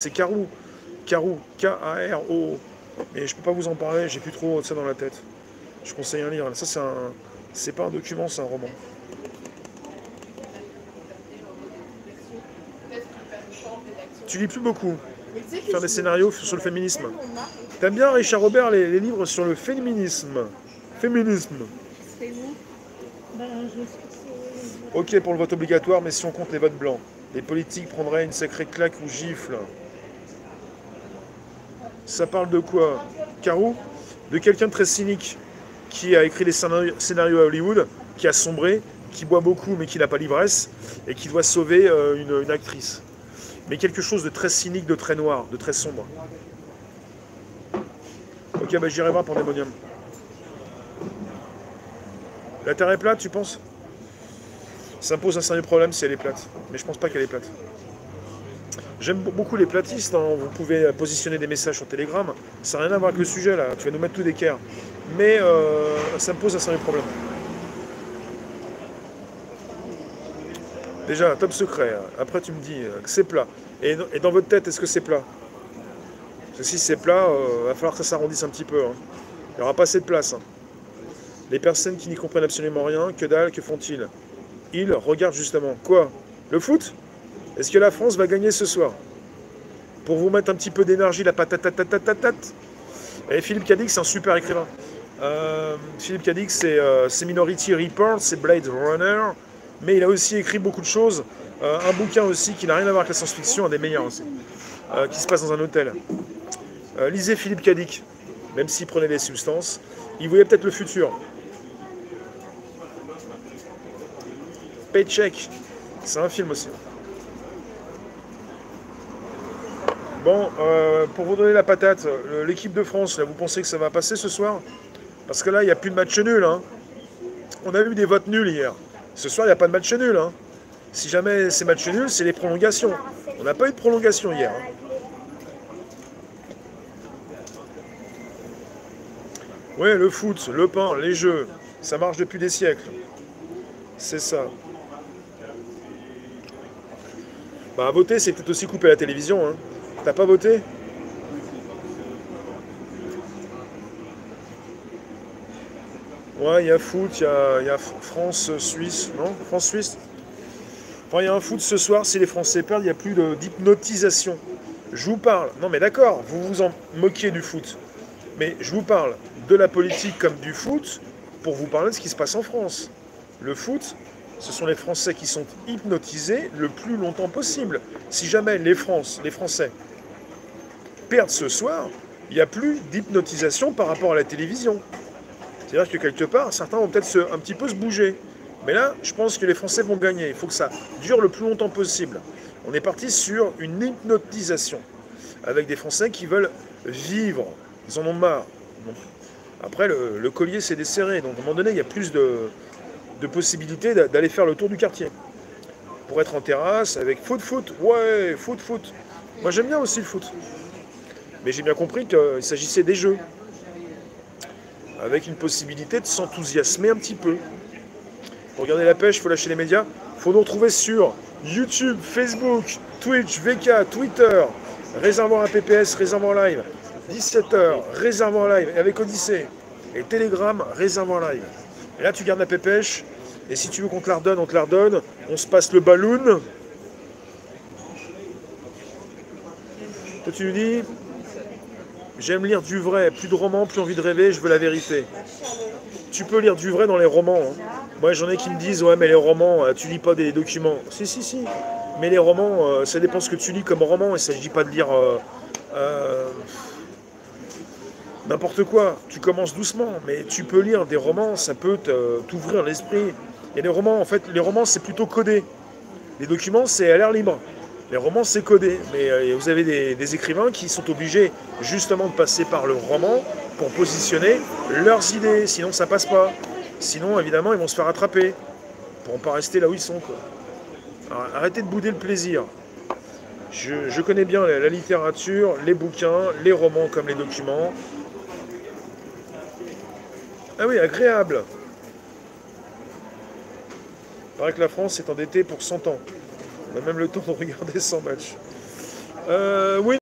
C'est Karou. Karou. K-A-R-O. Mais je peux pas vous en parler, j'ai plus trop ça dans la tête. Je conseille un livre. Ça, c'est un. C'est pas un document, c'est un roman. Tu lis plus beaucoup. Faire des scénarios sur le féminisme. T'aimes bien, Richard Robert, les livres sur le féminisme. Féminisme. Ok pour le vote obligatoire, mais si on compte les votes blancs, les politiques prendraient une sacrée claque ou gifle. Ça parle de quoi? Carou? De quelqu'un de très cynique qui a écrit des scénarios à Hollywood, qui a sombré, qui boit beaucoup mais qui n'a pas l'ivresse, et qui doit sauver une actrice. Mais quelque chose de très cynique, de très noir, de très sombre. Ok, bah j'irai voir Pandemonium. La Terre est plate, tu penses? Ça me pose un sérieux problème si elle est plate. Mais je pense pas qu'elle est plate. J'aime beaucoup les platistes, hein. Vous pouvez positionner des messages sur Telegram. Ça n'a rien à voir avec le sujet là, tu vas nous mettre tout d'équerre. Mais ça me pose un sérieux problème. Déjà, top secret. Après, tu me dis que c'est plat. Et dans votre tête, est-ce que c'est plat? Parce que si c'est plat, va falloir que ça s'arrondisse un petit peu, hein. Il n'y aura pas assez de place, hein. Les personnes qui n'y comprennent absolument rien, que dalle, que font-ils? Ils regardent justement quoi? Le foot? Est-ce que la France va gagner ce soir? Pour vous mettre un petit peu d'énergie, la patatatatatatatat. Et Philippe Cadic, c'est un super écrivain. Philippe Cadic, c'est Minority Report, c'est Blade Runner, mais il a aussi écrit beaucoup de choses. Un bouquin aussi qui n'a rien à voir avec la science-fiction, un des meilleurs aussi, qui se passe dans un hôtel. Lisez Philippe Cadic, même s'il prenait des substances, il voyait peut-être le futur. Paycheck, c'est un film aussi. Bon, pour vous donner la patate, l'équipe de France, là, vous pensez que ça va passer ce soir? Parce que là, il n'y a plus de match nul, hein. On a eu des votes nuls hier. Ce soir, il n'y a pas de match nul, hein. Si jamais c'est match nul, c'est les prolongations. On n'a pas eu de prolongation hier, hein. Oui, le foot, le pain, les jeux, ça marche depuis des siècles. C'est ça. Bah, voter, c'est peut-être aussi couper la télévision, hein. T'as pas voté? Ouais, il y a foot, il y a France-Suisse, non? France-Suisse? Enfin, il y a un foot ce soir, si les Français perdent, il n'y a plus d'hypnotisation. Je vous parle, non mais d'accord, vous vous en moquez du foot, mais je vous parle de la politique comme du foot pour vous parler de ce qui se passe en France. Le foot, ce sont les Français qui sont hypnotisés le plus longtemps possible. Si jamais les Français perdent ce soir, il n'y a plus d'hypnotisation par rapport à la télévision. C'est-à-dire que quelque part, certains vont peut-être un petit peu se bouger. Mais là, je pense que les Français vont gagner. Il faut que ça dure le plus longtemps possible. On est parti sur une hypnotisation, avec des Français qui veulent vivre. Ils en ont marre. Bon. Après, le collier s'est desserré. Donc, à un moment donné, il y a plus de possibilités d'aller faire le tour du quartier. Pour être en terrasse, avec foot. Ouais, foot. Moi, j'aime bien aussi le foot. Mais j'ai bien compris qu'il s'agissait des jeux. Avec une possibilité de s'enthousiasmer un petit peu. Pour regarder la pêche, il faut lâcher les médias. Il faut nous retrouver sur YouTube, Facebook, Twitch, VK, Twitter, Réservoir APPS, Réservoir Live, 17h, Réservoir Live, avec Odyssée, et Telegram, Réservoir Live. Et là, tu gardes la pépèche, et si tu veux qu'on te la redonne, on te la redonne. On se passe le balloon. Toi, tu nous dis, j'aime lire du vrai, plus de romans, plus envie de rêver, je veux la vérité. Tu peux lire du vrai dans les romans, hein. Moi, j'en ai qui me disent, ouais, mais les romans, tu lis pas des documents. Si. Mais les romans, ça dépend ce que tu lis comme roman. Il ne s'agit pas de lire n'importe quoi. Tu commences doucement, mais tu peux lire des romans, ça peut t'ouvrir l'esprit. Il y a des romans, en fait, les romans, c'est plutôt codé. Les documents, c'est à l'air libre. Les romans, c'est codé. Mais vous avez des écrivains qui sont obligés, justement, de passer par le roman pour positionner leurs idées. Sinon, ça passe pas. Sinon, évidemment, ils vont se faire attraper. Ils ne pourront pas rester là où ils sont, quoi. Alors, arrêtez de bouder le plaisir. Je connais bien la littérature, les bouquins, les romans comme les documents. Ah oui, agréable. Il paraît que la France est endettée pour 100 ans. On a même le temps de regarder 100 matchs. Oui.